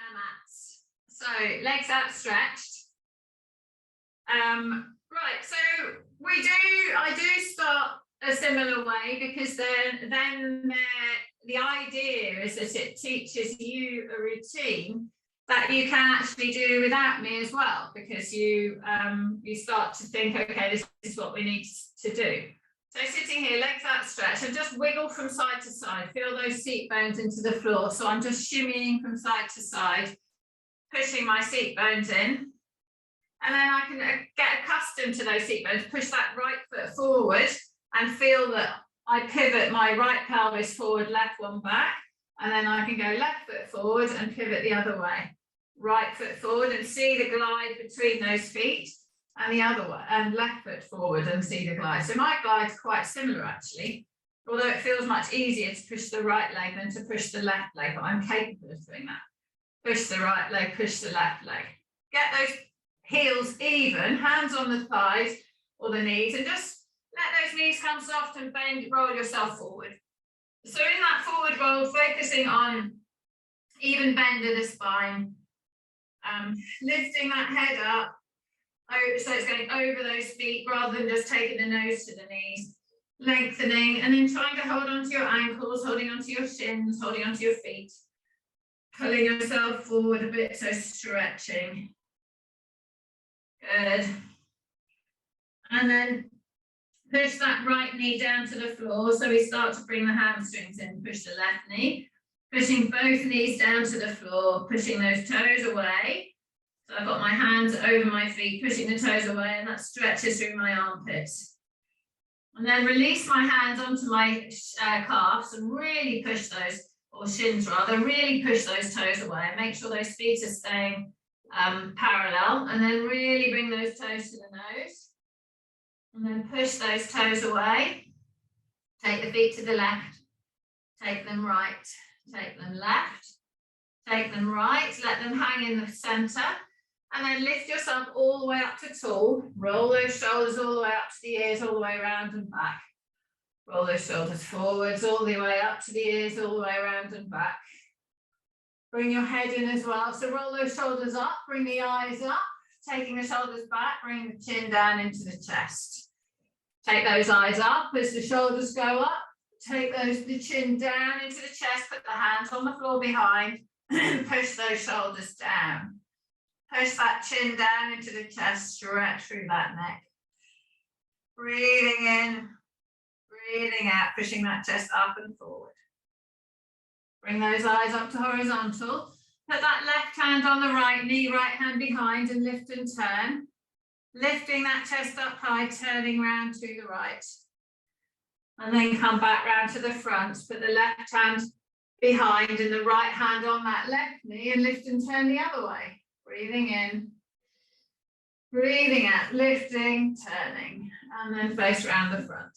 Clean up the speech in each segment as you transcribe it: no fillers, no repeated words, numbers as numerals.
our mats. So legs outstretched. Right, so I do start a similar way, because then the idea is that it teaches you a routine that you can actually do without me as well, because you start to think, okay, this is what we need to do. So sitting here, legs outstretched, and just wiggle from side to side. Feel those seat bones into the floor. So I'm just shimmying from side to side, pushing my seat bones in. And then I can get accustomed to those seat bones, push that right foot forward and feel that I pivot my right pelvis forward, left one back. And then I can go left foot forward and pivot the other way. Right foot forward and see the glide between those feet. And the other way, and left foot forward and see the glide. So my glide's quite similar actually, although it feels much easier to push the right leg than to push the left leg, but I'm capable of doing that. Push the right leg, push the left leg. Get those heels even, hands on the thighs or the knees, and just let those knees come soft and bend, roll yourself forward. So in that forward roll, focusing on even bend of the spine, lifting that head up. So it's going over those feet rather than just taking the nose to the knees, lengthening, and then trying to hold onto your ankles, holding onto your shins, holding onto your feet, pulling yourself forward a bit, so stretching. Good. And then push that right knee down to the floor. So we start to bring the hamstrings in, push the left knee, pushing both knees down to the floor, pushing those toes away. So I've got my hands over my feet, pushing the toes away, and that stretches through my armpits. And then release my hands onto my calves and really push those, or shins rather, really push those toes away. Make sure those feet are staying parallel, and then really bring those toes to the nose. And then push those toes away. Take the feet to the left, take them right, take them left, take them right, let them hang in the center. And then lift yourself all the way up to tall. Roll those shoulders all the way up to the ears, all the way around and back. Roll those shoulders forwards, all the way up to the ears, all the way around and back. Bring your head in as well. So roll those shoulders up, bring the eyes up, taking the shoulders back, bring the chin down into the chest. Take those eyes up as the shoulders go up. Take the chin down into the chest, put the hands on the floor behind, and push those shoulders down. Push that chin down into the chest, stretch through that neck. Breathing in, breathing out, pushing that chest up and forward. Bring those eyes up to horizontal. Put that left hand on the right knee, right hand behind, and lift and turn. Lifting that chest up high, turning round to the right. And then come back round to the front. Put the left hand behind and the right hand on that left knee, and lift and turn the other way. Breathing in, breathing out, lifting, turning, and then face around the front.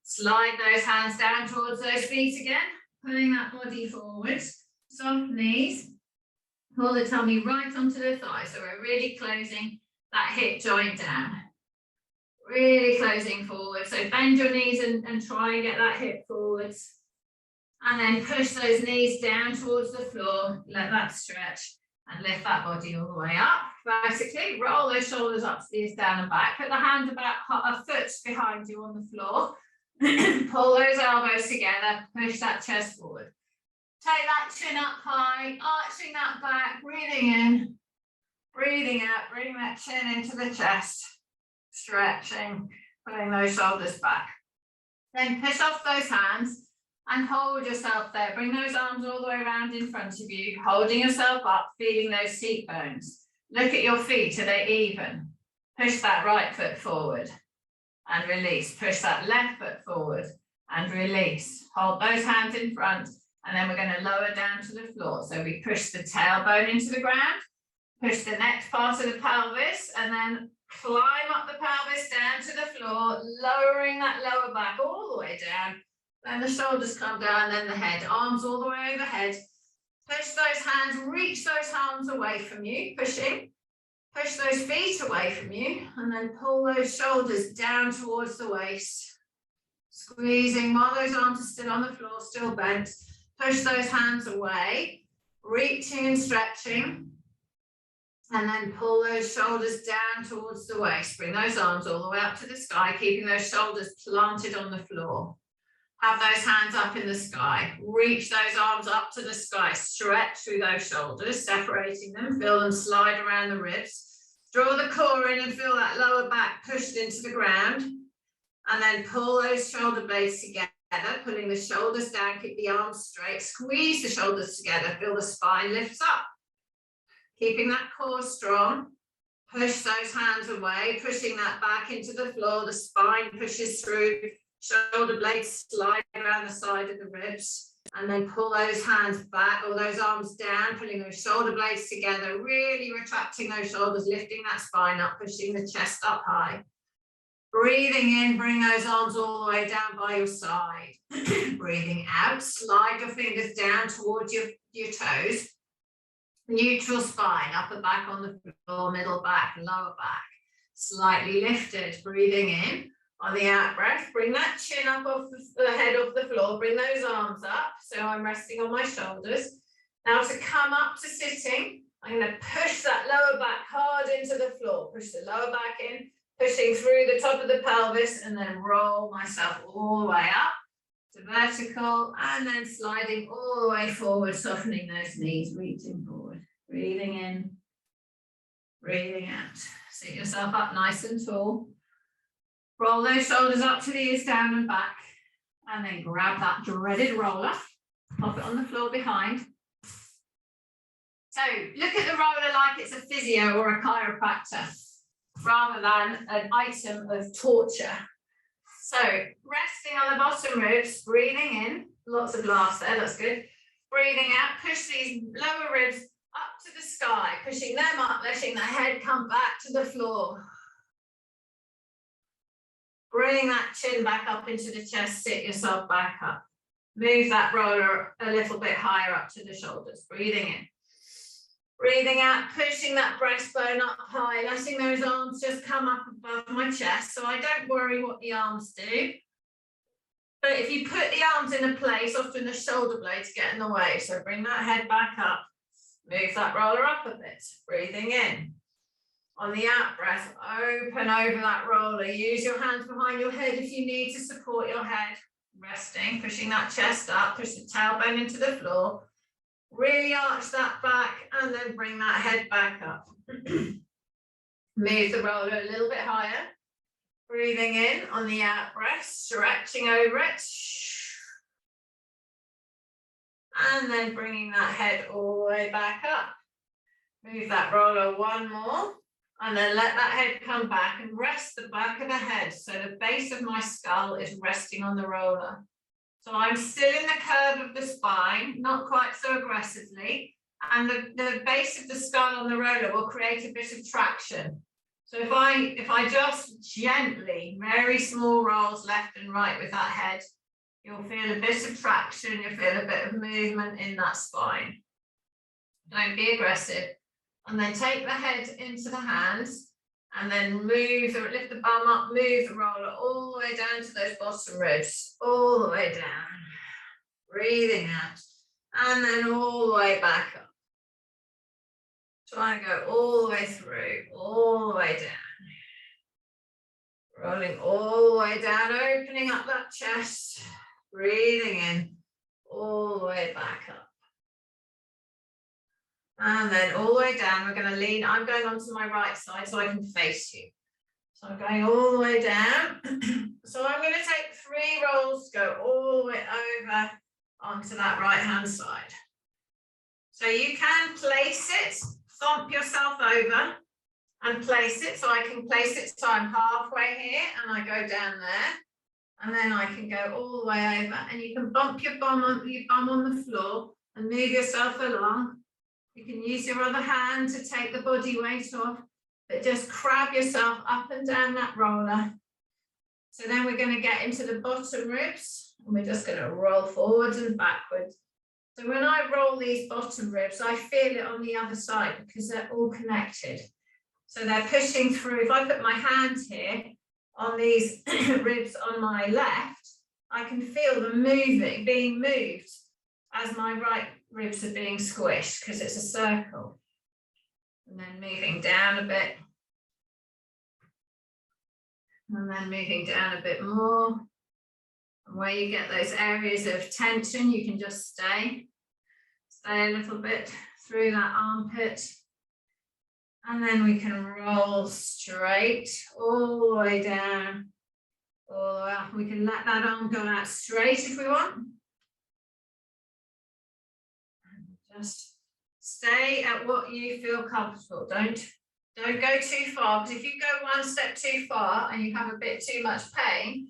Slide those hands down towards those feet again, pulling that body forward, soft knees, pull the tummy right onto the thigh. So we're really closing that hip joint down, really closing forward. So bend your knees and try and get that hip forwards. And then push those knees down towards the floor, let that stretch. And lift that body all the way up. Basically, roll those shoulders up to the ears, down and back. Put the hand about a foot behind you on the floor. Pull those elbows together. Push that chest forward. Take that chin up high, arching that back. Breathing in, breathing out. Bring that chin into the chest. Stretching, pulling those shoulders back. Then push off those hands. And hold yourself there. Bring those arms all the way around in front of you, holding yourself up, feeling those seat bones. Look at your feet, are they even? Push that right foot forward and release. Push that left foot forward and release. Hold those hands in front, and then we're going to lower down to the floor. So we push the tailbone into the ground, push the next part of the pelvis, and then climb up the pelvis down to the floor, lowering that lower back all the way down. Then the shoulders come down, then the head, arms all the way overhead. Push those hands, reach those arms away from you, pushing. Push those feet away from you, and then pull those shoulders down towards the waist. Squeezing while those arms are still on the floor, still bent. Push those hands away. reaching and stretching. And then pull those shoulders down towards the waist. Bring those arms all the way up to the sky, keeping those shoulders planted on the floor. Have those hands up in the sky. Reach those arms up to the sky. Stretch through those shoulders, separating them. Feel them slide around the ribs. Draw the core in and feel that lower back pushed into the ground. And then pull those shoulder blades together, pulling the shoulders down. Keep the arms straight. Squeeze the shoulders together. Feel the spine lifts up. Keeping that core strong, push those hands away, pushing that back into the floor, the spine pushes through, shoulder blades slide around the side of the ribs, and then pull those hands back or those arms down, pulling those shoulder blades together, really retracting those shoulders, lifting that spine up, pushing the chest up high. Breathing in, bring those arms all the way down by your side. Breathing out, slide your fingers down towards your toes. Neutral spine, upper back on the floor, middle back, lower back, slightly lifted. Breathing in. On the out breath, bring that chin up off the head of the floor, bring those arms up, so I'm resting on my shoulders. Now to come up to sitting, I'm going to push that lower back hard into the floor, push the lower back in, pushing through the top of the pelvis, and then roll myself all the way up to vertical, and then sliding all the way forward, softening those knees, reaching forward. Breathing in, breathing out. Sit yourself up nice and tall. Roll those shoulders up to the ears, down and back. And then grab that dreaded roller. Pop it on the floor behind. So look at the roller like it's a physio or a chiropractor, rather than an item of torture. So resting on the bottom ribs, breathing in. Lots of laughs there, that's good. Breathing out, push these lower ribs up to the sky, pushing them up, letting the head come back to the floor. Bring that chin back up into the chest, sit yourself back up. Move that roller a little bit higher up to the shoulders. Breathing in. Breathing out, pushing that breastbone up high, letting those arms just come up above my chest, so I don't worry what the arms do. But if you put the arms in a place, often the shoulder blades get in the way. So bring that head back up. Move that roller up a bit. Breathing in. On the out breath, open over that roller. Use your hands behind your head if you need to support your head. Resting, pushing that chest up, push the tailbone into the floor. Really arch that back and then bring that head back up. Move the roller a little bit higher. Breathing in on the out breath, stretching over it. And then bringing that head all the way back up. Move that roller one more. And then let that head come back and rest the back of the head. So the base of my skull is resting on the roller. So I'm still in the curve of the spine, not quite so aggressively. And the base of the skull on the roller will create a bit of traction. So if I just gently, very small rolls left and right with that head, you'll feel a bit of traction, you'll feel a bit of movement in that spine. Don't be aggressive. And then take the head into the hands and then lift the bum up, move the roller all the way down to those bottom ribs, all the way down. Breathing out and then all the way back up. Try and go all the way through, all the way down. Rolling all the way down, opening up that chest, breathing in, all the way back up. And then all the way down, we're going to lean. I'm going onto my right side so I can face you. So I'm going all the way down. So I'm going to take 3 rolls to go all the way over onto that right hand side. So you can place it, thump yourself over and place it. So I can place it so I'm halfway here and I go down there. And then I can go all the way over and you can bump your bum on the floor and move yourself along. You can use your other hand to take the body weight off, but just crab yourself up and down that roller. So then we're going to get into the bottom ribs and we're just going to roll forwards and backwards. So when I roll these bottom ribs, I feel it on the other side because they're all connected. So they're pushing through. If I put my hand here on these ribs on my left, I can feel them moving, being moved. as my right ribs are being squished, because it's a circle. And then moving down a bit. And then moving down a bit more. And where you get those areas of tension, you can just stay a little bit through that armpit. And then we can roll straight all the way down, all the way up. We can let that arm go out straight if we want. And just stay at what you feel comfortable. Don't go too far, because if you go one step too far and you have a bit too much pain,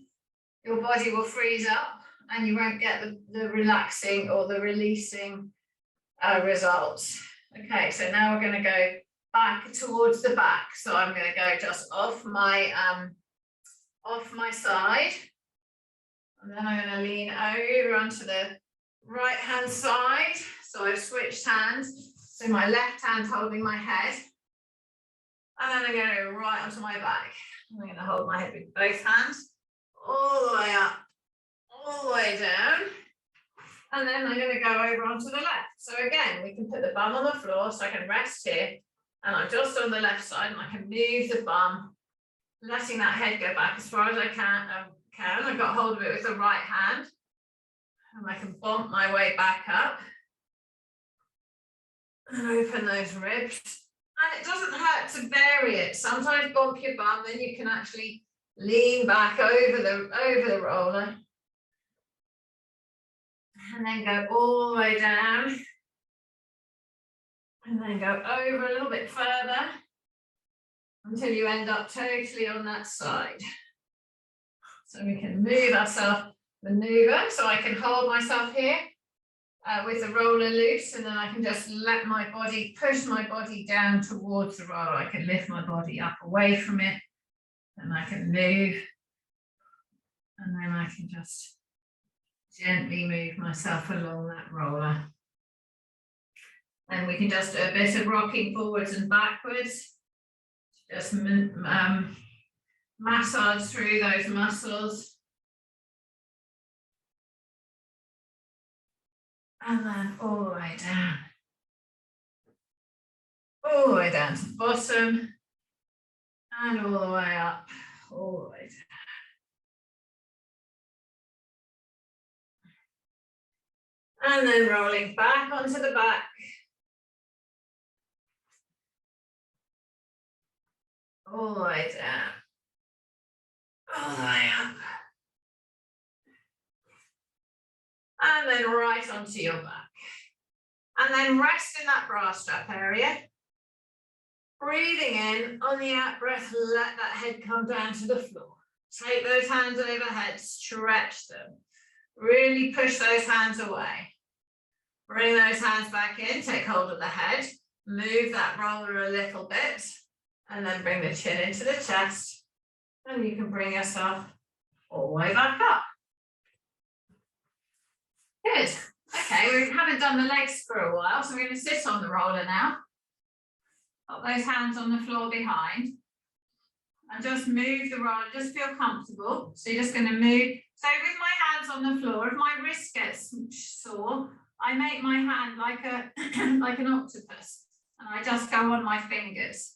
your body will freeze up and you won't get the relaxing or the releasing results. Okay, so now we're going to go back towards the back. So I'm going to go just off my side, and then I'm going to lean over onto the right hand side. So I've switched hands. So my left hand holding my head, and then I'm going to go right onto my back. I'm going to hold my head with both hands all the way up, all the way down. And then I'm going to go over onto the left. So again, we can put the bum on the floor, so I can rest here. And I'm just on the left side, and I can move the bum, letting that head go back as far as I can. I've got hold of it with the right hand. And I can bump my way back up. And open those ribs. And it doesn't hurt to vary it. Sometimes bump your bum, then you can actually lean back over the roller. And then go all the way down. And then go over a little bit further until you end up totally on that side. So we can move ourselves, maneuver. So I can hold myself here with the roller loose, and then I can just let my body, push my body down towards the roller. I can lift my body up away from it, and I can move. And then I can just gently move myself along that roller. And we can just do a bit of rocking forwards and backwards. Just massage through those muscles. And then all the way down. All the way down to the bottom. And all the way up, all the way down. And then rolling back onto the back. All the way down. All the way up. And then right onto your back. And then rest in that bra strap area. Breathing in, on the out breath, let that head come down to the floor. Take those hands overhead, stretch them. Really push those hands away. Bring those hands back in, take hold of the head, move that roller a little bit, and then bring the chin into the chest, and you can bring yourself all the way back up. Good. Okay, we haven't done the legs for a while, so we're going to sit on the roller now. Put those hands on the floor behind, and just move the roller, just feel comfortable. So you're just going to move. So with my hands on the floor, if my wrist gets sore, I make my hand like an octopus, and I just go on my fingers.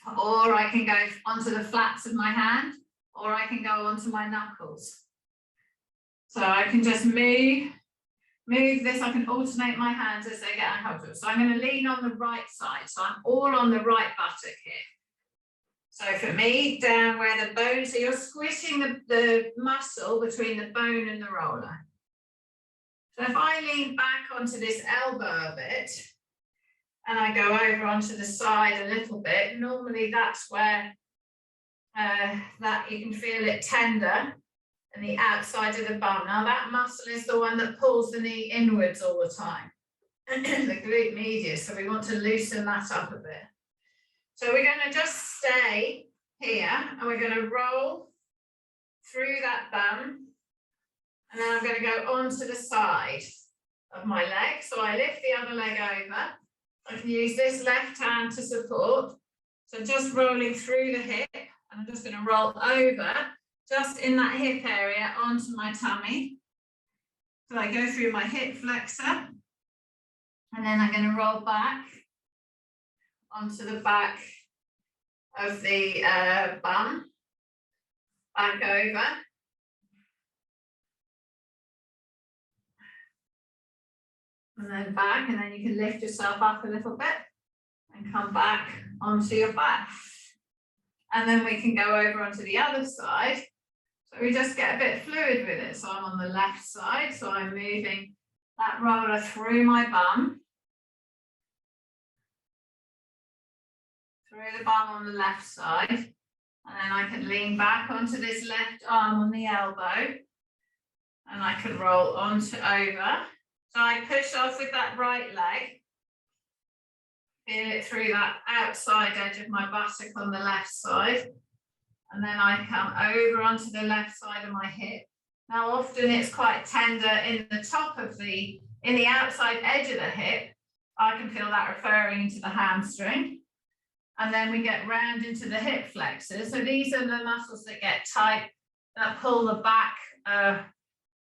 Or I can go onto the flats of my hand, or I can go onto my knuckles. So I can just move this. I can alternate my hands as they get uncomfortable. So I'm going to lean on the right side. So I'm all on the right buttock here. So for me, down where the bone, so you're squishing the muscle between the bone and the roller. So if I lean back onto this elbow a bit, and I go over onto the side a little bit, normally that's where that you can feel it tender and the outside of the bum. Now that muscle is the one that pulls the knee inwards all the time, the glute medius. So we want to loosen that up a bit. So we're going to just stay here, and we're going to roll through that bum. And then I'm going to go onto the side of my leg. So I lift the other leg over. I can use this left hand to support. So just rolling through the hip. And I'm just going to roll over just in that hip area onto my tummy. So I go through my hip flexor, and then I'm going to roll back onto the back of the bum, back over. And then back, and then you can lift yourself up a little bit and come back onto your back. And then we can go over onto the other side. So we just get a bit fluid with it. So I'm on the left side, so I'm moving that roller through my bum. Through the bum on the left side. And then I can lean back onto this left arm on the elbow. And I can roll onto over. So I push off with that right leg. Feel it through that outside edge of my buttock on the left side. And then I come over onto the left side of my hip. Now often it's quite tender in the top of in the outside edge of the hip. I can feel that referring to the hamstring. And then we get round into the hip flexors. So these are the muscles that get tight, that pull the back,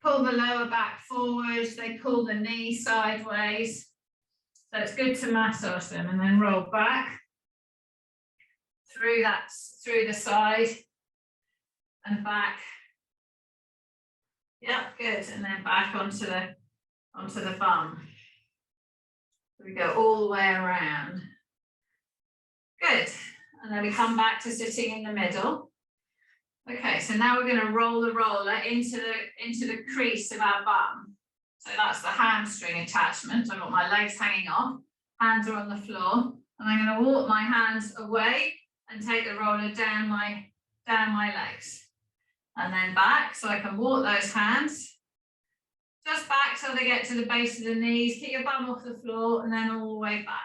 pull the lower back forwards, they pull the knee sideways. So it's good to massage them, and then roll back through the side and back. Yep, good. And then back onto the bum. We go all the way around. Good. And then we come back to sitting in the middle. Okay, so now we're going to roll the roller into the crease of our bum. So that's the hamstring attachment. I've got my legs hanging off, hands are on the floor, and I'm going to walk my hands away and take the roller down my legs. And then back, so I can walk those hands just back till they get to the base of the knees, keep your bum off the floor, and then all the way back.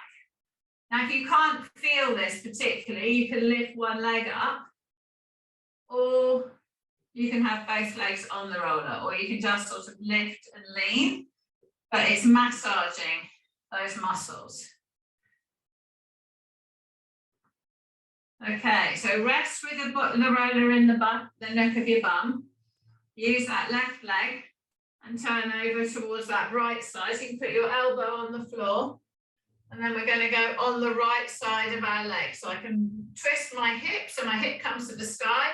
Now, if you can't feel this particularly, you can lift one leg up, or you can have both legs on the roller, or you can just sort of lift and lean, but it's massaging those muscles. Okay, so rest with the roller in the neck of your bum. Use that left leg and turn over towards that right side. So you can put your elbow on the floor. And then we're going to go on the right side of our leg. So I can twist my hip, so my hip comes to the sky,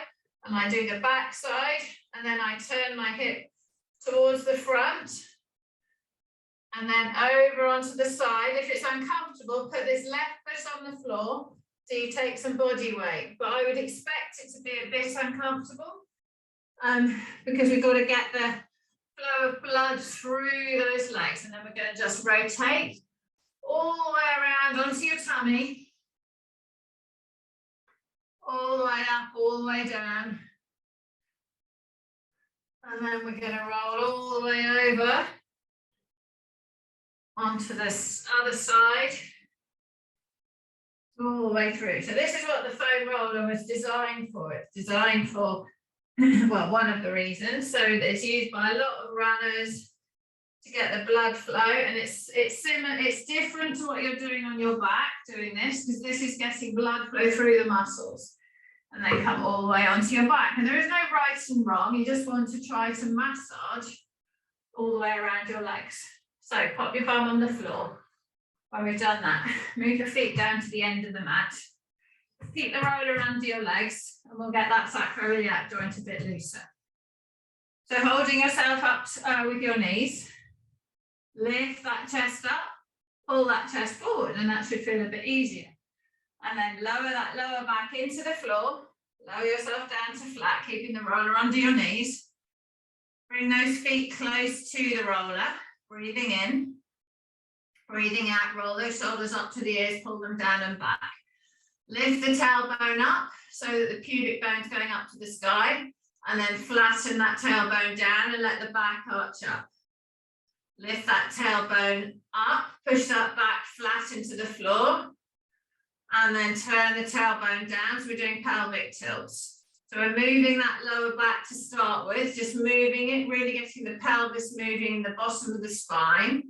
and I do the back side, and then I turn my hip towards the front, and then over onto the side. If it's uncomfortable, put this left foot on the floor, so you take some body weight. But I would expect it to be a bit uncomfortable, because we've got to get the flow of blood through those legs, and then we're going to just rotate all the way around onto your tummy, all the way up, all the way down. And then we're going to roll all the way over onto this other side, all the way through. So this is what the foam roller was designed for. It's designed for, well, one of the reasons. So it's used by a lot of runners to get the blood flow, and it's similar, it's different to what you're doing on your back doing this, because this is getting blood flow through the muscles, and they come all the way onto your back. And there is no right and wrong, you just want to try to massage all the way around your legs. So pop your bum on the floor. When we've done that, move your feet down to the end of the mat, keep the roller under your legs, and we'll get that sacroiliac joint a bit looser. So holding yourself up with your knees, lift that chest up, pull that chest forward, and that should feel a bit easier. And then lower that lower back into the floor, lower yourself down to flat, keeping the roller under your knees. Bring those feet close to the roller, breathing in, breathing out, roll those shoulders up to the ears, pull them down and back. Lift the tailbone up so that the pubic bone's going up to the sky, and then flatten that tailbone down and let the back arch up. Lift that tailbone up, push that back flat into the floor, and then turn the tailbone down. So we're doing pelvic tilts. So we're moving that lower back to start with, just moving it, really getting the pelvis moving in the bottom of the spine.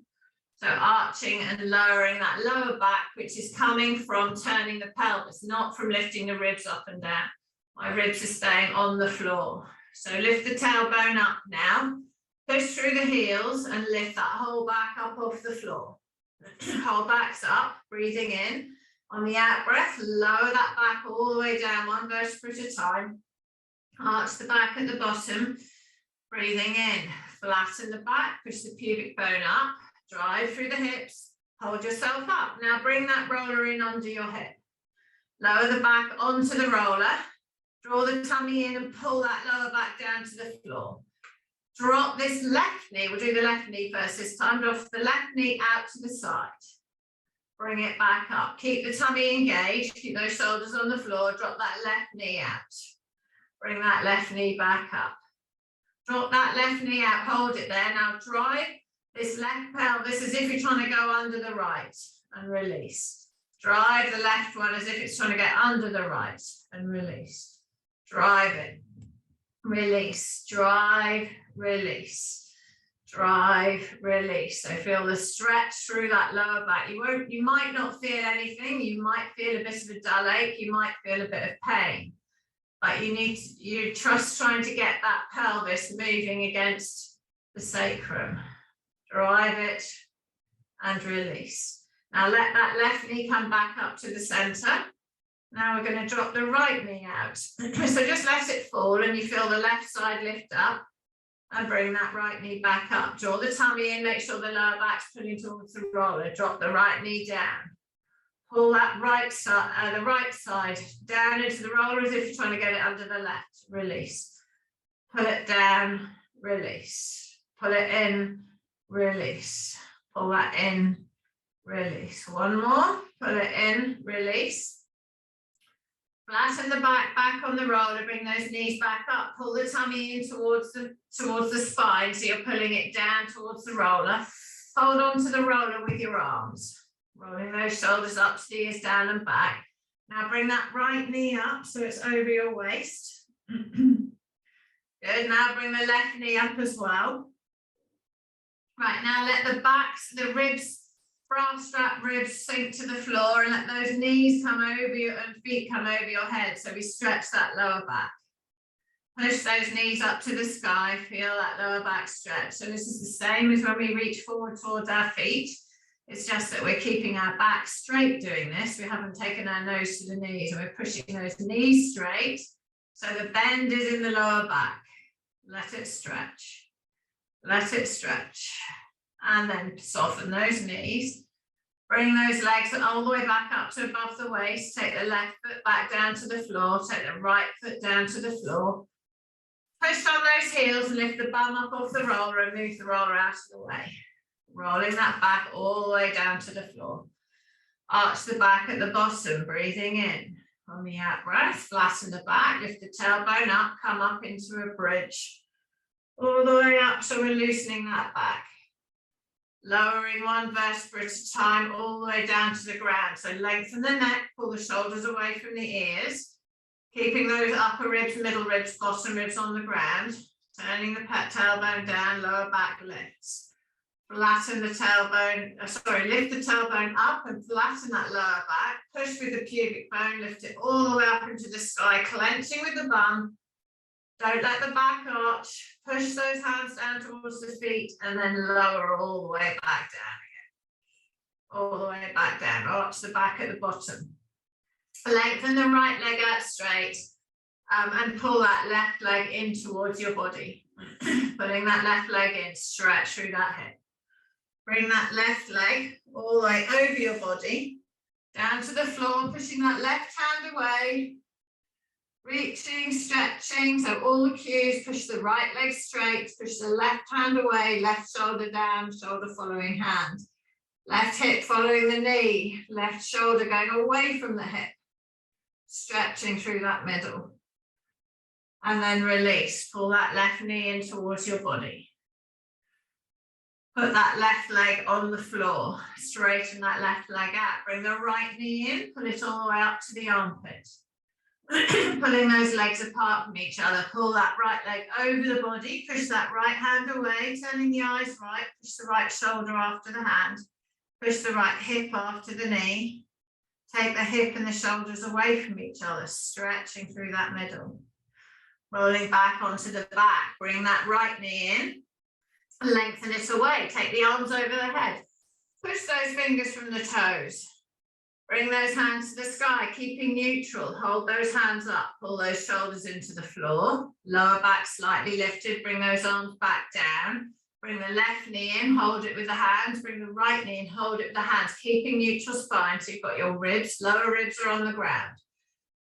So arching and lowering that lower back, which is coming from turning the pelvis, not from lifting the ribs up and down. My ribs are staying on the floor. So lift the tailbone up now. Push through the heels and lift that whole back up off the floor. Whole back's up, breathing in. On the out breath, lower that back all the way down, one vertebra at a time. Arch the back at the bottom, breathing in. Flatten the back, push the pubic bone up, drive through the hips, hold yourself up. Now bring that roller in under your hip. Lower the back onto the roller, draw the tummy in and pull that lower back down to the floor. Drop this left knee, we'll do the left knee first this time, drop the left knee out to the side. Bring it back up, keep the tummy engaged, keep those shoulders on the floor, drop that left knee out. Bring that left knee back up. Drop that left knee out, hold it there. Now drive this left pelvis as if you're trying to go under the right and release. Drive the left one as if it's trying to get under the right and release. Drive it. Release, drive, release, drive, release. So feel the stretch through that lower back. You might not feel anything. You might feel a bit of a dull ache. You might feel a bit of pain, but you trust trying to get that pelvis moving against the sacrum. Drive it and release. Now let that left knee come back up to the center. Now we're going to drop the right knee out. So just let it fall and you feel the left side lift up and bring that right knee back up. Draw the tummy in, make sure the lower back's pulling towards the roller. Drop the right knee down. Pull that right side down into the roller as if you're trying to get it under the left. Release. Pull it down, release. Pull it in, release. Pull that in, release. One more. Pull it in, release. Flatten the back on the roller, bring those knees back up, pull the tummy in towards the spine, so you're pulling it down towards the roller. Hold on to the roller with your arms, rolling those shoulders up, ears down and back. Now bring that right knee up so it's over your waist. Good, now bring the left knee up as well. Right, now let the ribs, brass strap ribs sink to the floor and let those knees come over you and feet come over your head. So we stretch that lower back. Push those knees up to the sky, feel that lower back stretch. So this is the same as when we reach forward towards our feet. It's just that we're keeping our back straight doing this. We haven't taken our nose to the knees and we're pushing those knees straight. So the bend is in the lower back. Let it stretch. Let it stretch. And then soften those knees. Bring those legs all the way back up to above the waist. Take the left foot back down to the floor. Take the right foot down to the floor. Push on those heels and lift the bum up off the roller and move the roller out of the way. Rolling that back all the way down to the floor. Arch the back at the bottom, breathing in. On the out breath, flatten the back, lift the tailbone up, come up into a bridge. All the way up, so we're loosening that back. Lowering one vertebra at a time, all the way down to the ground. So lengthen the neck, pull the shoulders away from the ears. Keeping those upper ribs, middle ribs, bottom ribs on the ground. Turning the tailbone down, lower back lifts. Flatten the tailbone, lift the tailbone up and flatten that lower back. Push with the pubic bone, lift it all the way up into the sky, clenching with the bum. Don't let the back arch. Push those hands down towards the feet and then lower all the way back down again. All the way back down, arch the back at the bottom. Lengthen the right leg out straight and pull that left leg in towards your body. Pulling that left leg in, stretch through that hip. Bring that left leg all the way over your body, down to the floor, pushing that left hand away, reaching, stretching. So all the cues, push the right leg straight, push the left hand away, left shoulder down, shoulder following hand. Left hip following the knee, left shoulder going away from the hip, stretching through that middle. And then release, pull that left knee in towards your body. Put that left leg on the floor, straighten that left leg out. Bring the right knee in, pull it all the way up to the armpit. Pulling those legs apart from each other. Pull that right leg over the body, push that right hand away, turning the eyes right, push the right shoulder after the hand, push the right hip after the knee. Take the hip and the shoulders away from each other, stretching through that middle. Rolling back onto the back, bring that right knee in. Lengthen it away. Take the arms over the head. Push those fingers from the toes. Bring those hands to the sky, keeping neutral. Hold those hands up. Pull those shoulders into the floor. Lower back slightly lifted. Bring those arms back down. Bring the left knee in. Hold it with the hands. Bring the right knee in. Hold it with the hands. Keeping neutral spine. So you've got your ribs. Lower ribs are on the ground.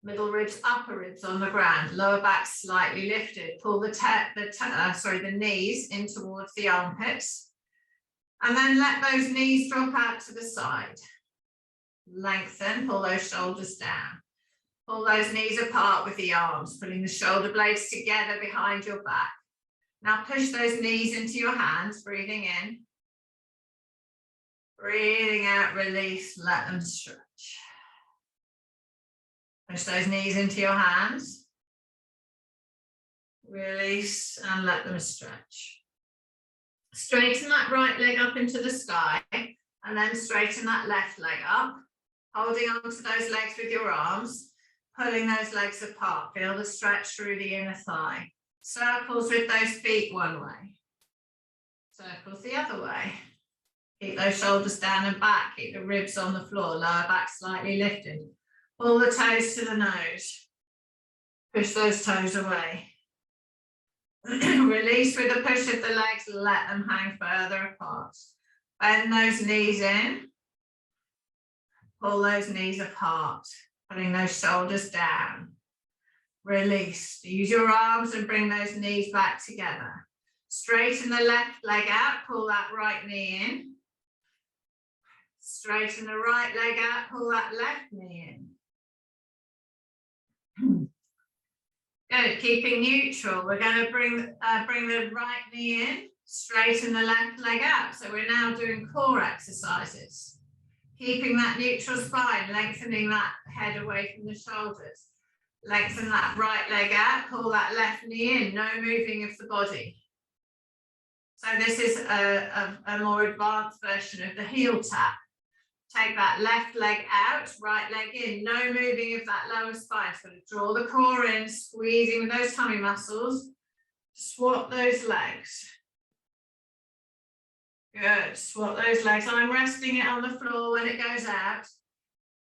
Middle ribs, upper ribs on the ground. Lower back slightly lifted. Pull the knees in towards the armpits. And then let those knees drop out to the side. Lengthen, pull those shoulders down. Pull those knees apart with the arms, pulling the shoulder blades together behind your back. Now push those knees into your hands, breathing in. Breathing out, release, let them stretch. Push those knees into your hands. Release and let them stretch. Straighten that right leg up into the sky and then straighten that left leg up. Holding on to those legs with your arms, pulling those legs apart. Feel the stretch through the inner thigh. Circles with those feet one way. Circles the other way. Keep those shoulders down and back. Keep the ribs on the floor. Lower back slightly lifted. Pull the toes to the nose. Push those toes away. Release with a push of the legs. Let them hang further apart. Bend those knees in. Pull those knees apart, putting those shoulders down. Release. Use your arms and bring those knees back together. Straighten the left leg out, pull that right knee in. Straighten the right leg out, pull that left knee in. Good, keeping neutral. We're going to bring the right knee in, straighten the left leg out. So we're now doing core exercises. Keeping that neutral spine, lengthening that head away from the shoulders. Lengthen that right leg out, pull that left knee in, no moving of the body. So this is a more advanced version of the heel tap. Take that left leg out, right leg in, no moving of that lower spine. So draw the core in, squeezing with those tummy muscles. Swap those legs. Good, swap those legs. I'm resting it on the floor when it goes out.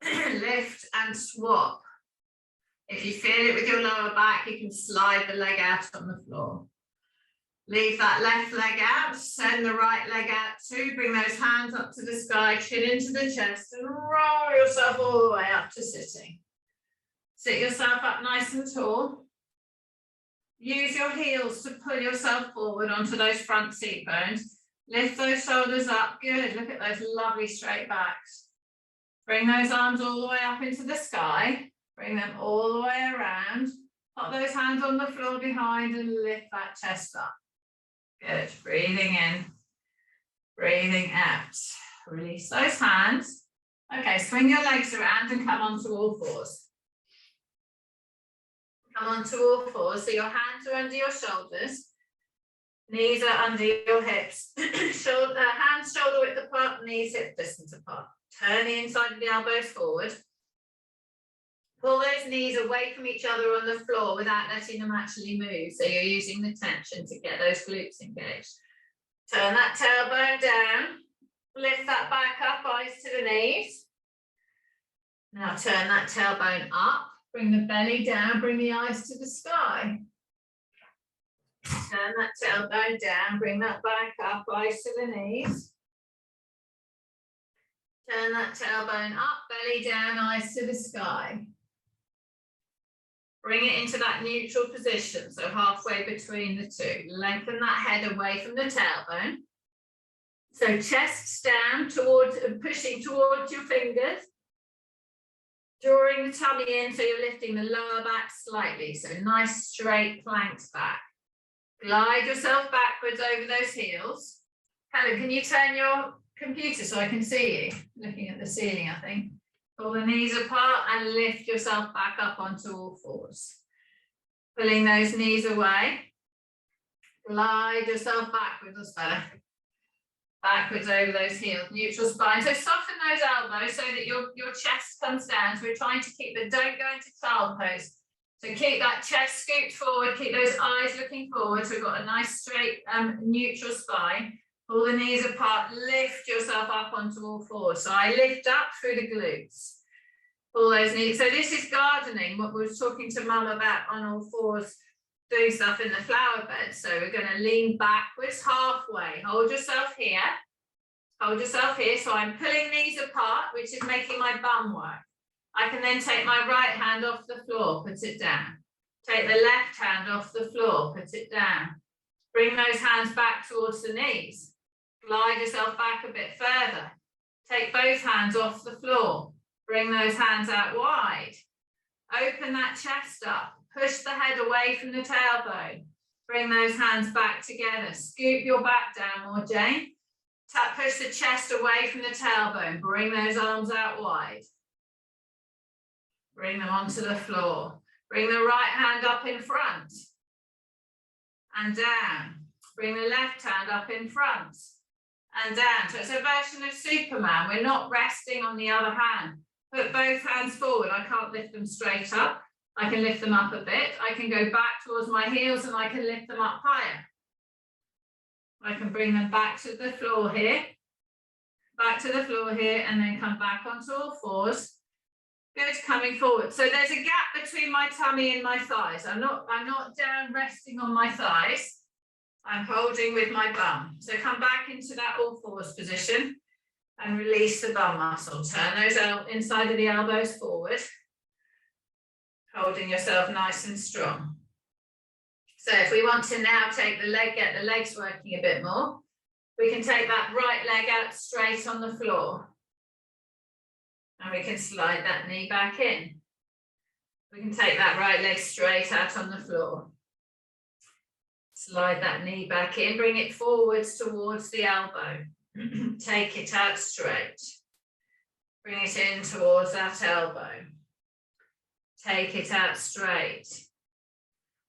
Lift and swap. If you feel it with your lower back, you can slide the leg out on the floor. Leave that left leg out, send the right leg out too. Bring those hands up to the sky, chin into the chest, and roll yourself all the way up to sitting. Sit yourself up nice and tall. Use your heels to pull yourself forward onto those front seat bones. Lift those shoulders up, good. Look at those lovely straight backs. Bring those arms all the way up into the sky. Bring them all the way around. Put those hands on the floor behind and lift that chest up. Good, breathing in, breathing out. Release those hands. Okay, swing your legs around and come onto all fours. Come onto all fours, so your hands are under your shoulders. Knees are under your hips. Hands shoulder width apart, knees hip distance apart. Turn the inside of the elbows forward. Pull those knees away from each other on the floor without letting them actually move. So you're using the tension to get those glutes engaged. Turn that tailbone down. Lift that back up, eyes to the knees. Now turn that tailbone up. Bring the belly down, bring the eyes to the sky. Turn that tailbone down, bring that back up, eyes to the knees. Turn that tailbone up, belly down, eyes to the sky. Bring it into that neutral position, so halfway between the two. Lengthen that head away from the tailbone. So chest down, pushing towards your fingers. Drawing the tummy in, so you're lifting the lower back slightly. So nice straight planks back. Glide yourself backwards over those heels. Helen, can you turn your computer so I can see you? Looking at the ceiling, I think. Pull the knees apart and lift yourself back up onto all fours. Pulling those knees away. Glide yourself backwards, that's better. Backwards over those heels, neutral spine. So soften those elbows so that your chest comes down. So we're trying to keep the, don't go into child pose. So keep that chest scooped forward, keep those eyes looking forward. So we've got a nice straight neutral spine. Pull the knees apart, lift yourself up onto all fours. So I lift up through the glutes. Pull those knees. So this is gardening, what we were talking to Mum about on all fours, doing stuff in the flower bed. So we're going to lean backwards halfway. Hold yourself here. Hold yourself here. So I'm pulling knees apart, which is making my bum work. I can then take my right hand off the floor, put it down. Take the left hand off the floor, put it down. Bring those hands back towards the knees. Glide yourself back a bit further. Take both hands off the floor. Bring those hands out wide. Open that chest up. Push the head away from the tailbone. Bring those hands back together. Scoop your back down more, Jane. Push the chest away from the tailbone. Bring those arms out wide. Bring them onto the floor. Bring the right hand up in front and down. Bring the left hand up in front and down. So it's a version of Superman. We're not resting on the other hand. Put both hands forward. I can't lift them straight up. I can lift them up a bit. I can go back towards my heels and I can lift them up higher. I can bring them back to the floor here. Back to the floor here and then come back onto all fours. Good, coming forward. So there's a gap between my tummy and my thighs. I'm not down resting on my thighs. I'm holding with my bum. So come back into that all fours position and release the bum muscle. Turn those out inside of the elbows forward. Holding yourself nice and strong. So if we want to now take the leg, get the legs working a bit more, we can take that right leg out straight on the floor. And we can slide that knee back in. We can take that right leg straight out on the floor. Slide that knee back in, bring it forwards towards the elbow. Take it out straight. Bring it in towards that elbow. Take it out straight.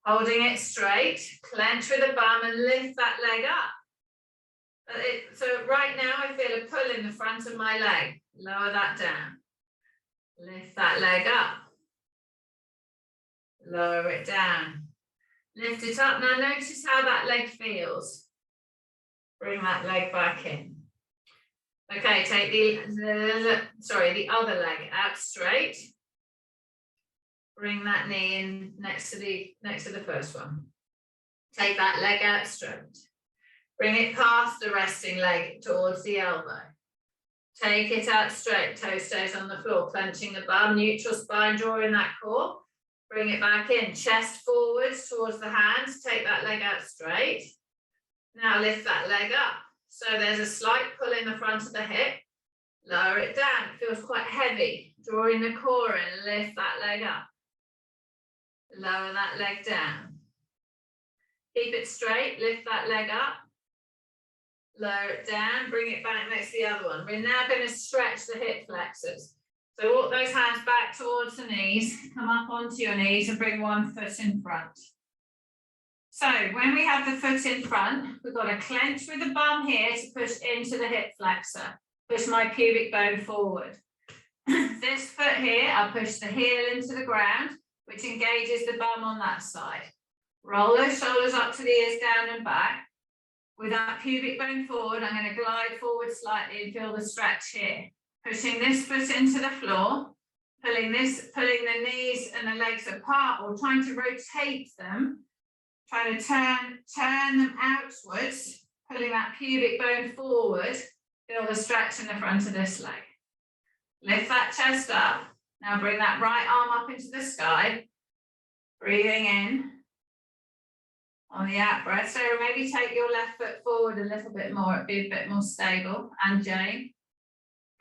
Holding it straight, clench with the bum and lift that leg up. So right now I feel a pull in the front of my leg. Lower that down. Lift that leg up. Lower it down. Lift it up. Now notice how that leg feels. Bring that leg back in. Okay, take the other leg out straight. Bring that knee in next to the first one. Take that leg out straight. Bring it past the resting leg towards the elbow. Take it out straight, toe stays on the floor, clenching the bum, neutral spine, drawing that core. Bring it back in, chest forwards towards the hands, take that leg out straight. Now lift that leg up. So there's a slight pull in the front of the hip. Lower it down, it feels quite heavy. Drawing the core in, lift that leg up. Lower that leg down. Keep it straight, lift that leg up. Lower it down, bring it back next to the other one. We're now going to stretch the hip flexors. So walk those hands back towards the knees, come up onto your knees and bring one foot in front. So when we have the foot in front, we've got to clench with the bum here to push into the hip flexor. Push my pubic bone forward. This foot here, I'll push the heel into the ground, which engages the bum on that side. Roll those shoulders up to the ears, down and back. With that pubic bone forward, I'm going to glide forward slightly and feel the stretch here. Pushing this foot into the floor, pulling the knees and the legs apart or trying to rotate them, trying to turn them outwards, pulling that pubic bone forward, feel the stretch in the front of this leg. Lift that chest up. Now bring that right arm up into the sky, breathing in. On the out breath, so maybe take your left foot forward a little bit more, it'd be a bit more stable. And Jane,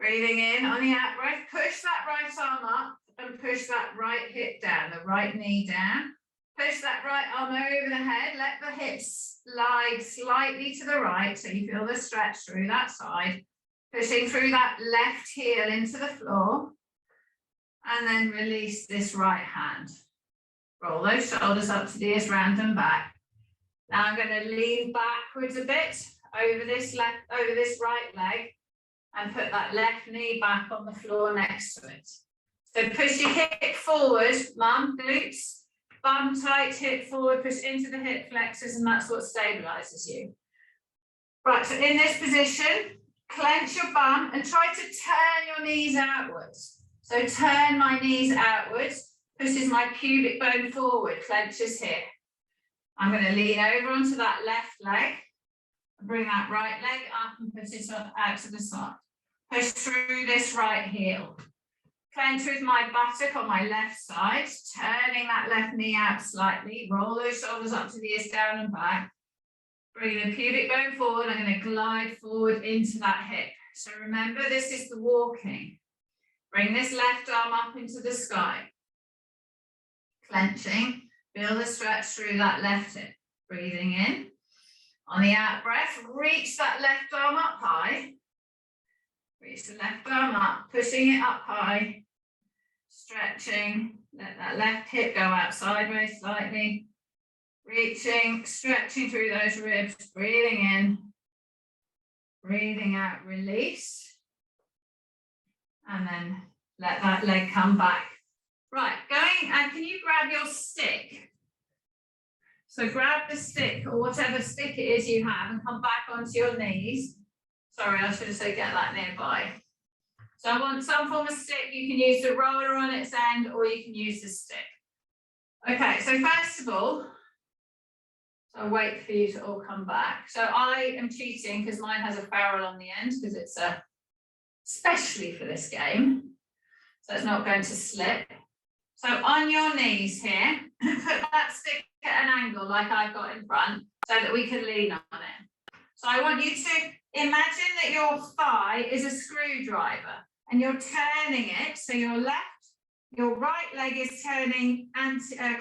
breathing in on the out breath, push that right arm up and push that right hip down, the right knee down. Push that right arm over the head, let the hips slide slightly to the right so you feel the stretch through that side. Pushing through that left heel into the floor. And then release this right hand. Roll those shoulders up to the ears, round and back. Now I'm going to lean backwards a bit over this right leg and put that left knee back on the floor next to it. So push your hip forward, mum, glutes, bum tight, hip forward, push into the hip flexors, and that's what stabilizes you. Right, so in this position, clench your bum and try to turn your knees outwards. So turn my knees outwards, pushes my pubic bone forward, clenches here. I'm going to lean over onto that left leg, bring that right leg up and push it out to the side. Push through this right heel. Clench with my buttock on my left side, turning that left knee out slightly, roll those shoulders up to the ears, down and back. Bring the pubic bone forward, I'm going to glide forward into that hip. So remember, this is the walking. Bring this left arm up into the sky. Clenching, feel the stretch through that left hip. Breathing in. On the out breath, reach that left arm up high. Reach the left arm up, pushing it up high. Stretching, let that left hip go out sideways slightly. Reaching, stretching through those ribs, breathing in, breathing out, release. And then let that leg come back. Right, going, and can you grab your stick? So grab the stick or whatever stick it is you have and come back onto your knees. Sorry, I should have said get that nearby. So I want some form of stick. You can use the roller on its end or you can use the stick. Okay, so first of all, I'll wait for you to all come back. So I am cheating because mine has a ferrule on the end because it's especially for this game. So it's not going to slip. So on your knees here, put that stick at an angle like I've got in front so that we can lean on it. So I want you to imagine that your thigh is a screwdriver and you're turning it. So your right leg is turning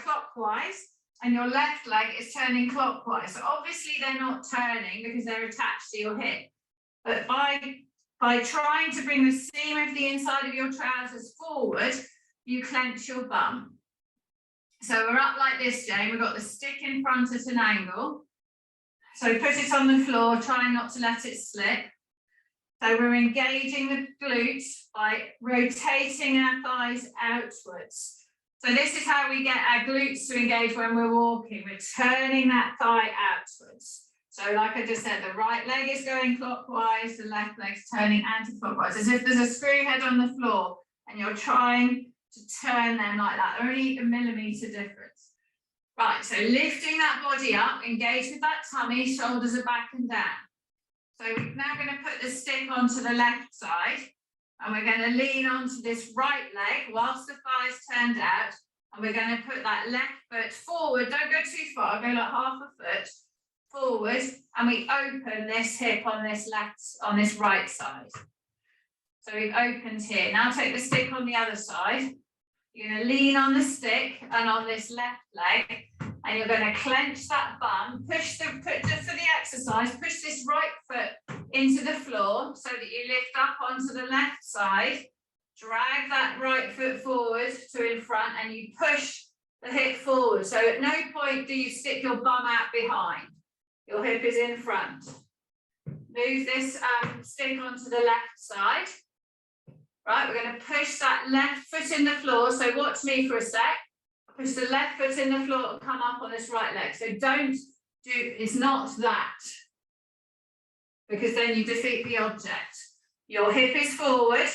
clockwise and your left leg is turning clockwise. So obviously they're not turning because they're attached to your hip. But by trying to bring the seam of the inside of your trousers forward, you clench your bum. So we're up like this, Jane. We've got the stick in front at an angle. So put it on the floor, trying not to let it slip. So we're engaging the glutes by rotating our thighs outwards. So this is how we get our glutes to engage when we're walking. We're turning that thigh outwards. So like I just said, the right leg is going clockwise, the left leg's turning anti-clockwise, as if there's a screw head on the floor and you're trying to turn them like that, only a millimetre difference. Right, so lifting that body up, engage with that tummy, shoulders are back and down. So we're now going to put the stick onto the left side and we're going to lean onto this right leg whilst the thigh is turned out, and we're going to put that left foot forward. Don't go too far, go like half a foot forward, and we open this hip on this right side. So we've opened here. Now take the stick on the other side. You're going to lean on the stick and on this left leg, and you're going to clench that bum, just for the exercise, push this right foot into the floor so that you lift up onto the left side, drag that right foot forward to in front, and you push the hip forward. So at no point do you stick your bum out behind. Your hip is in front. Move this stick onto the left side. Right, we're going to push that left foot in the floor. So watch me for a sec. Push the left foot in the floor and come up on this right leg. So it's not that, because then you defeat the object. Your hip is forward.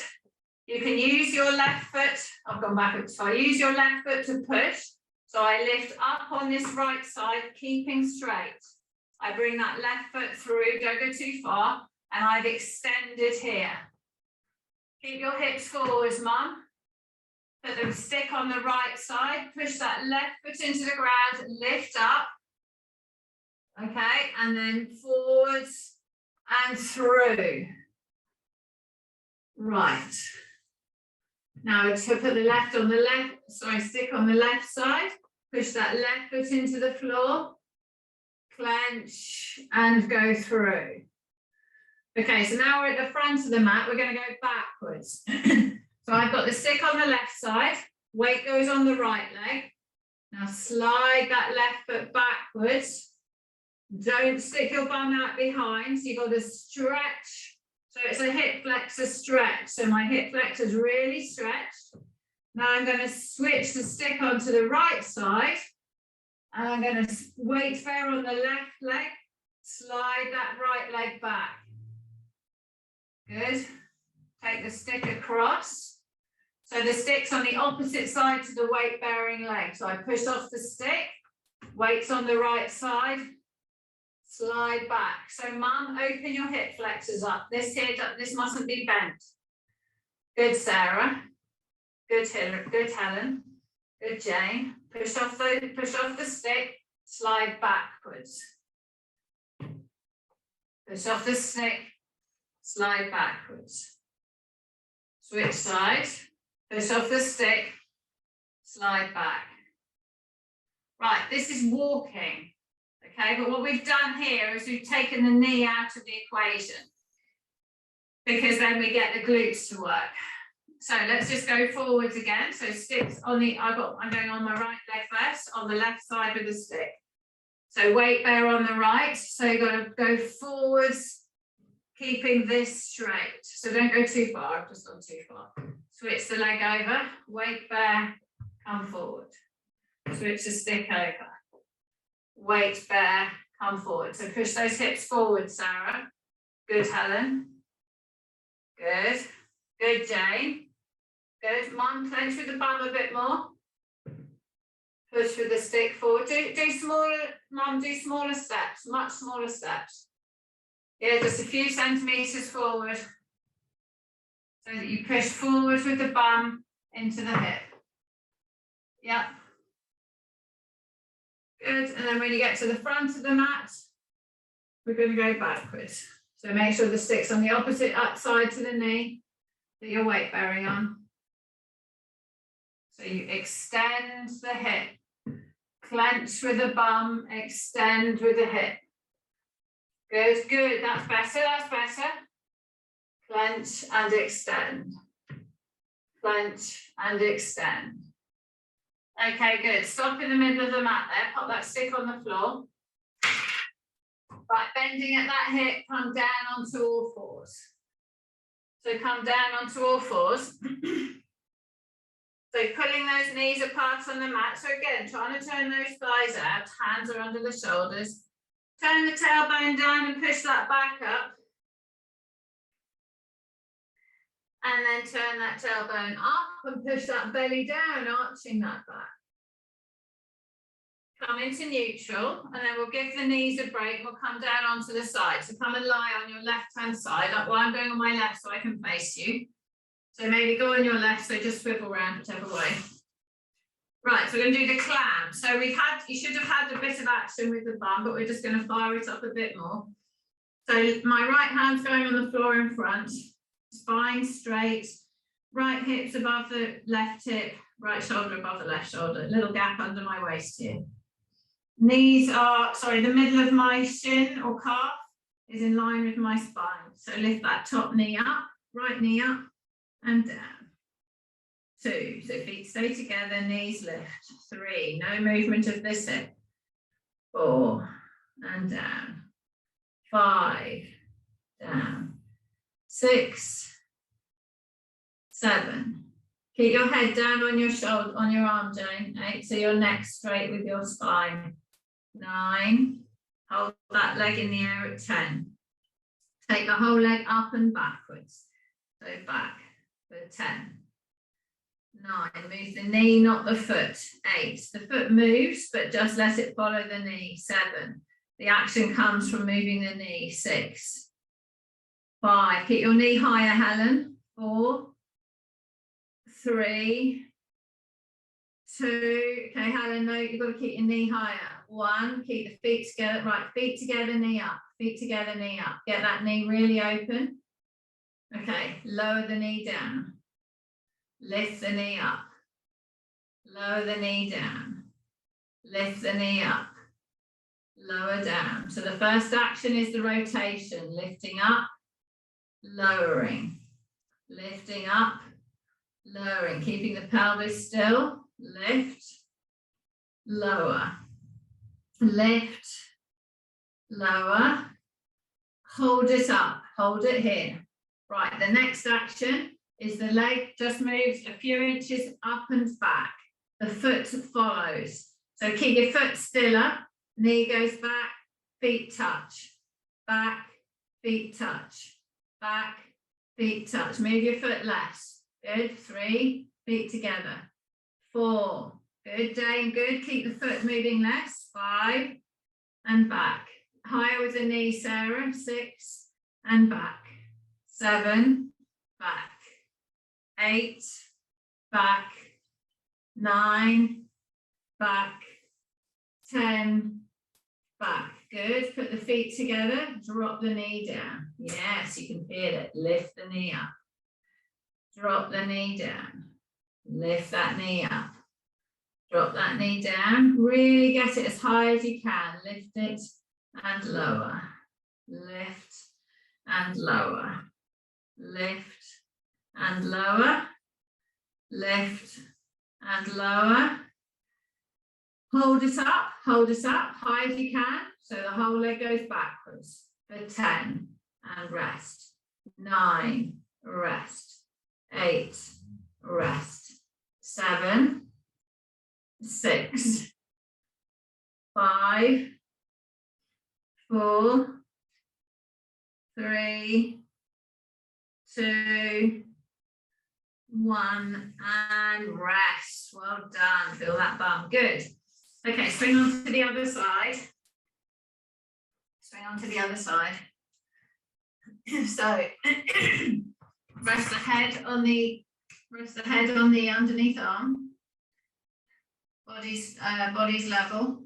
You can use your left foot. I've gone backwards. So I use your left foot to push. So I lift up on this right side, keeping straight. I bring that left foot through, don't go too far, and I've extended here. Keep your hips forwards, mum. Put the stick on the right side, push that left foot into the ground, lift up. Okay, and then forwards and through. Right. Now to put the left on the left, stick on the left side, push that left foot into the floor, clench and go through. Okay, so now we're at the front of the mat, we're going to go backwards. So I've got the stick on the left side, weight goes on the right leg. Now slide that left foot backwards. Don't stick your bum out behind, so you've got to stretch. So it's a hip flexor stretch. So my hip flexor is really stretched. Now I'm going to switch the stick onto the right side And I'm going to weight bear on the left leg, slide that right leg back. Good. Take the stick across. So the stick's on the opposite side to the weight bearing leg. So I push off the stick, weight's on the right side, slide back. So mum, open your hip flexors up. This mustn't be bent. Good, Sarah. Good, Helen. Good, Jane. Push off the stick, slide backwards. Push off the stick, slide backwards. Switch sides. Push off the stick, slide back. Right, this is walking. Okay, but what we've done here is we've taken the knee out of the equation because then we get the glutes to work. So let's just go forwards again. So sticks on the, I'm going on my right leg first, on the left side with the stick. So weight bear on the right. So you've got to go forwards, keeping this straight. So don't go too far, I've just gone too far. Switch the leg over, weight bear, come forward. Switch the stick over. Weight bear, come forward. So push those hips forward, Sarah. Good, Helen. Good. Good, Jane. Good. Mum, clench with the bum a bit more. Push with the stick forward. Do smaller, Mum, do smaller steps, much smaller steps. Yeah, just a few centimetres forward. So that you push forward with the bum into the hip. Yep. Good. And then when you get to the front of the mat, we're going to go backwards. So make sure the stick's on the opposite side to the knee that you're weight bearing on. So you extend the hip, clench with the bum, extend with the hip. Good, good, that's better, that's better. Clench and extend. Clench and extend. Okay, good. Stop in the middle of the mat there, pop that stick on the floor. Right, bending at that hip, come down onto all fours. So come down onto all fours. So pulling those knees apart on the mat. So again, trying to turn those thighs out, hands are under the shoulders. Turn the tailbone down and push that back up. And then turn that tailbone up and push that belly down, arching that back. Come into neutral, and then we'll give the knees a break and we'll come down onto the side. So come and lie on your left-hand side. Well, I'm going on my left so I can face you. So maybe go on your left, so just swivel around whichever way. Right, so we're going to do the clam. So you should have had a bit of action with the bum, but we're just going to fire it up a bit more. So my right hand's going on the floor in front, spine straight, right hip's above the left hip, right shoulder above the left shoulder, little gap under my waist here. Knees are, the middle of my shin or calf is in line with my spine. So lift that top knee up, right knee up and down. 2, so feet stay together, knees lift. 3, no movement of this hip. 4, and down. 5, down. 6, 7. Keep your head down on your shoulder, on your arm, Jane. 8, so your neck straight with your spine. 9, hold that leg in the air at 10. Take the whole leg up and backwards. So back for 10. 9, move the knee, not the foot. 8, the foot moves, but just let it follow the knee. 7, the action comes from moving the knee. 6, 5, keep your knee higher, Helen. 4, 3, 2, okay, Helen, no, you've got to keep your knee higher. 1, keep the feet together, right, feet together, knee up, feet together, knee up. Get that knee really open. Okay, lower the knee down. Lift the knee up. Lower the knee down. Lift the knee up. Lower down. So the first action is the rotation, lifting up, lowering, lifting up, lowering, keeping the pelvis still. Lift, lower, lift, lower, hold it up, hold it here. Right, the next action is the leg just moves a few inches up and back. The foot follows. So keep your foot still up, knee goes back, feet touch, back, feet touch, back, feet touch. Move your foot less. Good. 3, feet together. 4, good. Down, good. Keep the foot moving less. 5, and back. Higher with the knee, Sarah. 6, and back. 7, back. 8, back. 9, back. 10, back. Good. Put the feet together. Drop the knee down. Yes, you can feel it. Lift the knee up. Drop the knee down. Lift that knee up. Drop that knee down. Really get it as high as you can. Lift it and lower. Lift and lower. Lift and lower. Lift and lower. Hold it up, high as you can, so the whole leg goes backwards for 10, and rest. 9, rest. 8, rest. 7, 6, 5, 4, 3, 2, 1, and rest. Well done. Feel that bum. Good. Okay, swing on to the other side. Swing on to the other side. So rest the head on the underneath arm. Body's level.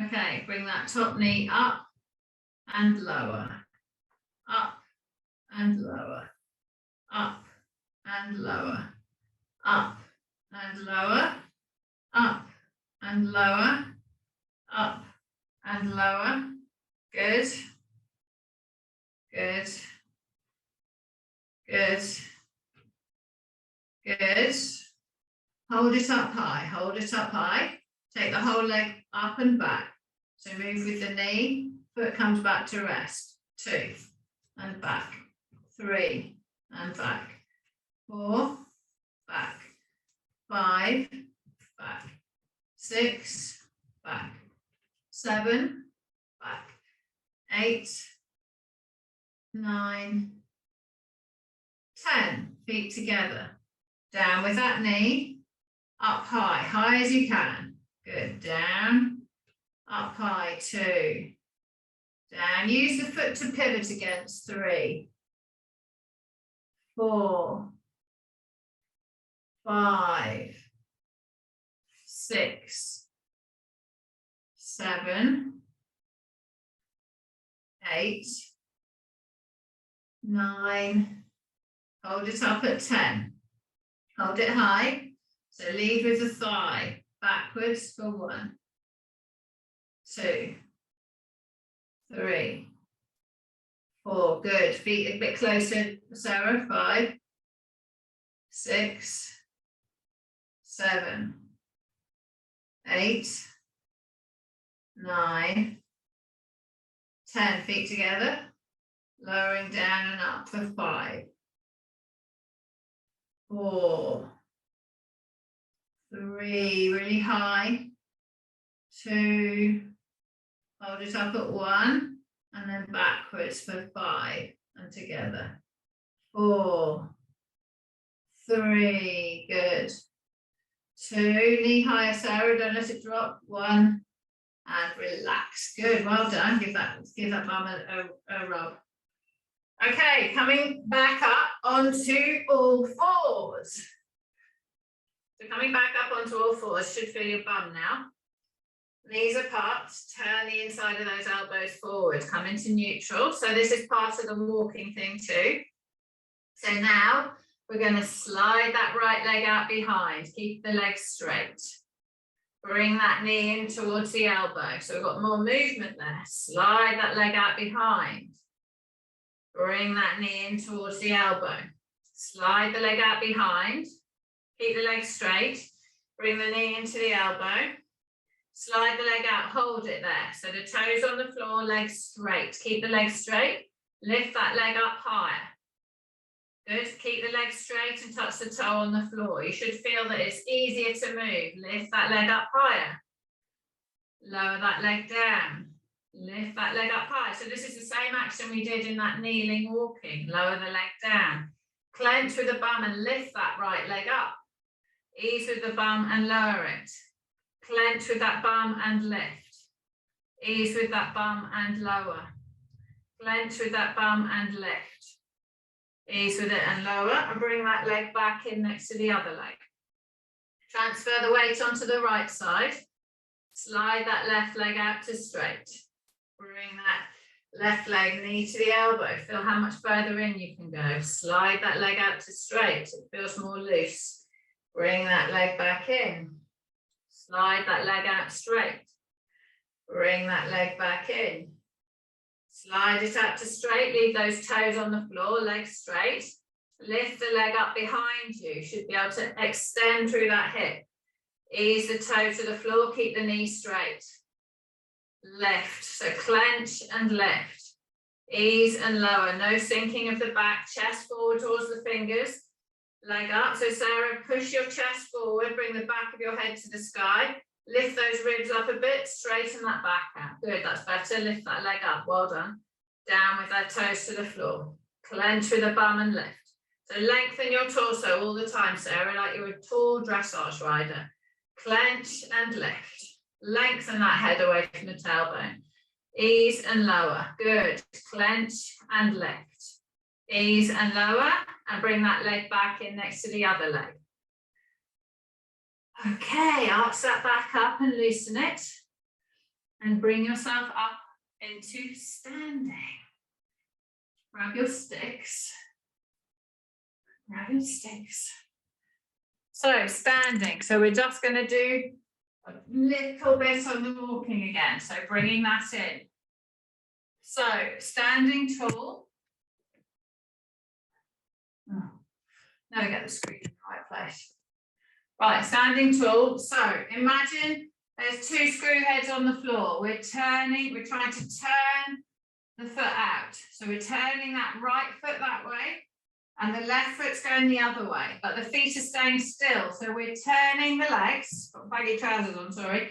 Okay, bring that top knee up and lower. Up and lower. Up and lower. Up and lower. Up and lower, up and lower. Good, good, good, good. Hold it up high, hold it up high. Take the whole leg up and back. So move with the knee, foot comes back to rest. 2, and back. 3, and back. 4, back. 5, back. 6, back. 7, back. 8, 9, 10. Feet together. Down with that knee. Up high, high as you can. Good. Down. Up high. 2. Down. Use the foot to pivot against. 3, 4, 5, 6, 7, 8, 9. Hold it up at 10. Hold it high. So lead with the thigh backwards for 1, 2, 3, 4. Good. Feet a bit closer, Sarah. 5, 6, 7, 8, 9, 10. Feet together. Lowering down and up for 5, 4, 3, really high. 2, hold it up at 1, and then backwards for 5, and together. 4, 3, good. 2, knee higher, Sarah, don't let it drop. 1, and relax. Good, well done. Give that bum a rub. Okay, coming back up onto all fours. So coming back up onto all fours, should feel your bum now. Knees apart, turn the inside of those elbows forward, come into neutral. So this is part of the walking thing too. So now we're going to slide that right leg out behind. Keep the leg straight. Bring that knee in towards the elbow. So we've got more movement there. Slide that leg out behind. Bring that knee in towards the elbow. Slide the leg out behind. Keep the leg straight. Bring the knee into the elbow. Slide the leg out, hold it there. So the toes on the floor, legs straight. Keep the leg straight. Lift that leg up higher. Good. Keep the leg straight and touch the toe on the floor. You should feel that it's easier to move. Lift that leg up higher. Lower that leg down. Lift that leg up higher. So this is the same action we did in that kneeling walking. Lower the leg down. Clench with the bum and lift that right leg up. Ease with the bum and lower it. Clench with that bum and lift. Ease with that bum and lower. Clench with that bum and lift. Ease with it and lower, and bring that leg back in next to the other leg. Transfer the weight onto the right side. Slide that left leg out to straight. Bring that left leg knee to the elbow. Feel how much further in you can go. Slide that leg out to straight. It feels more loose. Bring that leg back in. Slide that leg out straight. Bring that leg back in. Slide it out to straight. Leave those toes on the floor, legs straight. Lift the leg up behind you. You should be able to extend through that hip. Ease the toe to the floor. Keep the knee straight. Lift. So clench and lift. Ease and lower. No sinking of the back. Chest forward towards the fingers. Leg up. So Sarah, push your chest forward. Bring the back of your head to the sky. Lift those ribs up a bit. Straighten that back out. Good, that's better. Lift that leg up. Well done. Down with that toes to the floor. Clench with the bum and lift. So lengthen your torso all the time, Sarah, like you're a tall dressage rider. Clench and lift. Lengthen that head away from the tailbone. Ease and lower. Good. Clench and lift. Ease and lower, and bring that leg back in next to the other leg. Okay, arch that back up and loosen it. And bring yourself up into standing. Grab your sticks. Grab your sticks. So standing. So we're just going to do a little bit on the walking again. So bringing that in. So standing tall. Oh, now we get the screen in the right place. Right, standing tall. So imagine there's two screw heads on the floor. We're trying to turn the foot out. So we're turning that right foot that way and the left foot's going the other way, but the feet are staying still. So we're turning the legs, got baggy trousers on, sorry,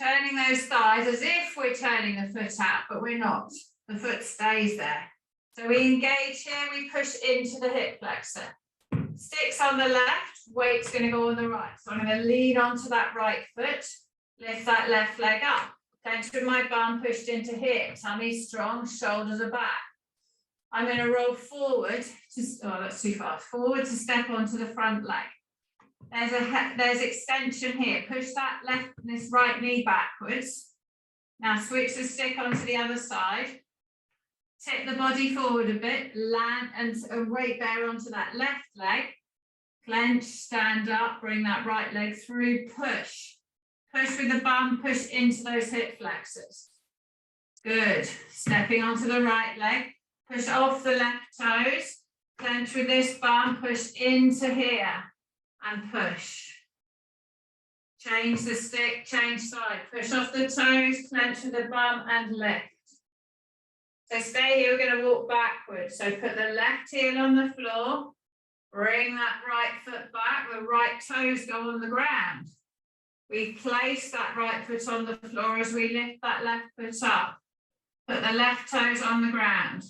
turning those thighs as if we're turning the foot out, but we're not. The foot stays there. So we engage here, we push into the hip flexor. Sticks on the left, weight's going to go on the right. So I'm going to lean onto that right foot, lift that left leg up. Clench with my bum pushed into here. Tummy strong, shoulders are back. I'm going to roll forward to, oh, that's too far. Forward to step onto the front leg. There's extension here. Push that this right knee backwards. Now switch the stick onto the other side. Tip the body forward a bit, land and weight bear onto that left leg. Clench, stand up, bring that right leg through, push. Push with the bum, push into those hip flexors. Good. Stepping onto the right leg, push off the left toes, clench with this bum, push into here and push. Change the stick, change side, push off the toes, clench with the bum and lift. So stay here, we're going to walk backwards. So put the left heel on the floor, bring that right foot back, the right toes go on the ground. We place that right foot on the floor as we lift that left foot up. Put the left toes on the ground.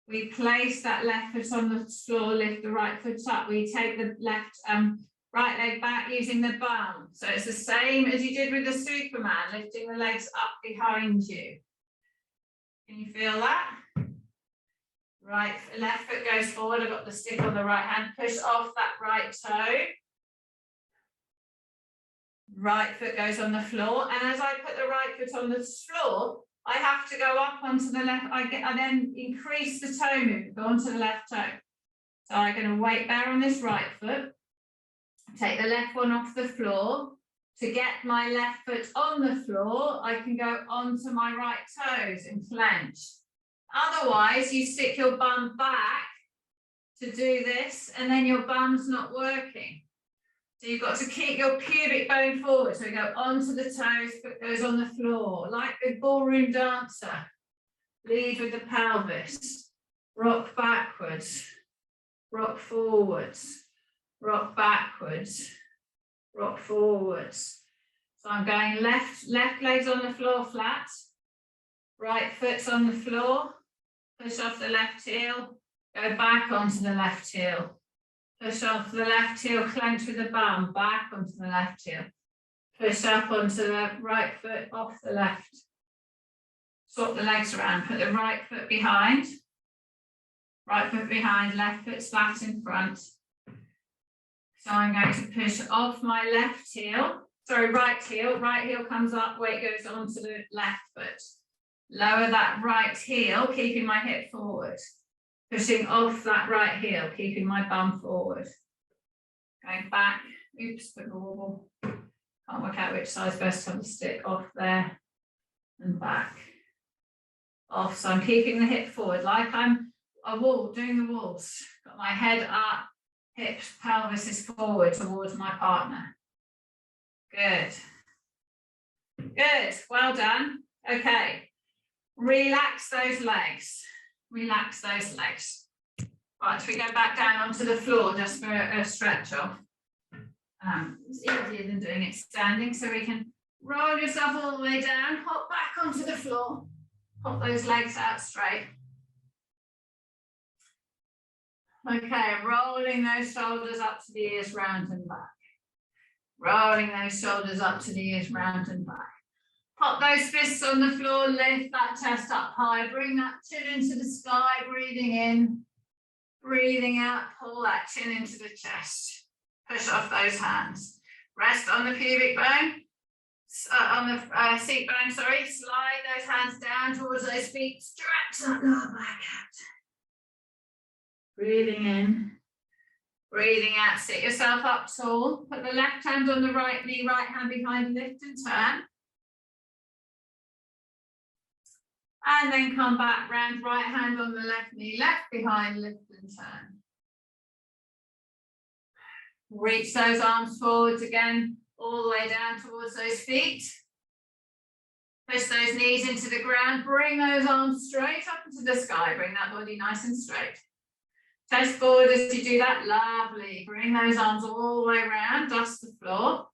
We place that left foot on the floor, lift the right foot up. We take the right leg back using the bum. So it's the same as you did with the Superman, lifting the legs up behind you. Can you feel that? Right, left foot goes forward. I've got the stick on the right hand. Push off that right toe. Right foot goes on the floor. And as I put the right foot on the floor, I have to go up onto the left. I then increase the toe movement, go onto the left toe. So I'm going to weight bear on this right foot. Take the left one off the floor. To get my left foot on the floor, I can go onto my right toes and clench. Otherwise, you stick your bum back to do this, and then your bum's not working. So you've got to keep your pubic bone forward. So you go onto the toes, foot goes on the floor, like the ballroom dancer. Lead with the pelvis. Rock backwards. rock forwards, rock backwards, rock forwards. So I'm going left leg's on the floor flat, right foot's on the floor, push off the left heel, go back onto the left heel, push off the left heel, clench with the bum, back onto the left heel, push up onto the right foot, off the left, swap the legs around, put the right foot behind, left foot flat in front. So I'm going to push off my left heel, right heel comes up, weight goes onto the left foot. Lower that right heel, keeping my hip forward. Pushing off that right heel, keeping my bum forward. Going back, oops, the wobble. Can't work out which side's best to have the stick off there and back. Off, so I'm keeping the hip forward like I'm a wall, doing the waltz. Got my head up, hips, pelvis is forward towards my partner. Good. Good, well done. Okay, relax those legs. Relax those legs. Right, we go back down onto the floor just for a stretch off. It's easier than doing it standing, so we can roll yourself all the way down, hop back onto the floor, pop those legs out straight. Okay, rolling those shoulders up to the ears, round and back. Rolling those shoulders up to the ears, round and back. Pop those fists on the floor, lift that chest up high, bring that chin into the sky, breathing in, breathing out, pull that chin into the chest. Push off those hands. Rest on the pubic bone, on the seat bone, sorry. Slide those hands down towards those feet, stretch that lower back out. Breathing in, breathing out, sit yourself up tall. Put the left hand on the right knee, right hand behind, lift and turn. And then come back round, right hand on the left knee, left behind, lift and turn. Reach those arms forwards again, all the way down towards those feet. Push those knees into the ground, bring those arms straight up into the sky, bring that body nice and straight. Chest forward as you do that, lovely. Bring those arms all the way around, dust the floor.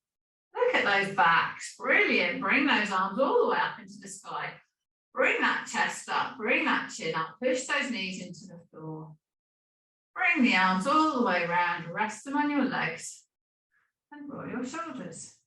Look at those backs, brilliant. Bring those arms all the way up into the sky. Bring that chest up, bring that chin up, push those knees into the floor. Bring the arms all the way around, rest them on your legs and roll your shoulders.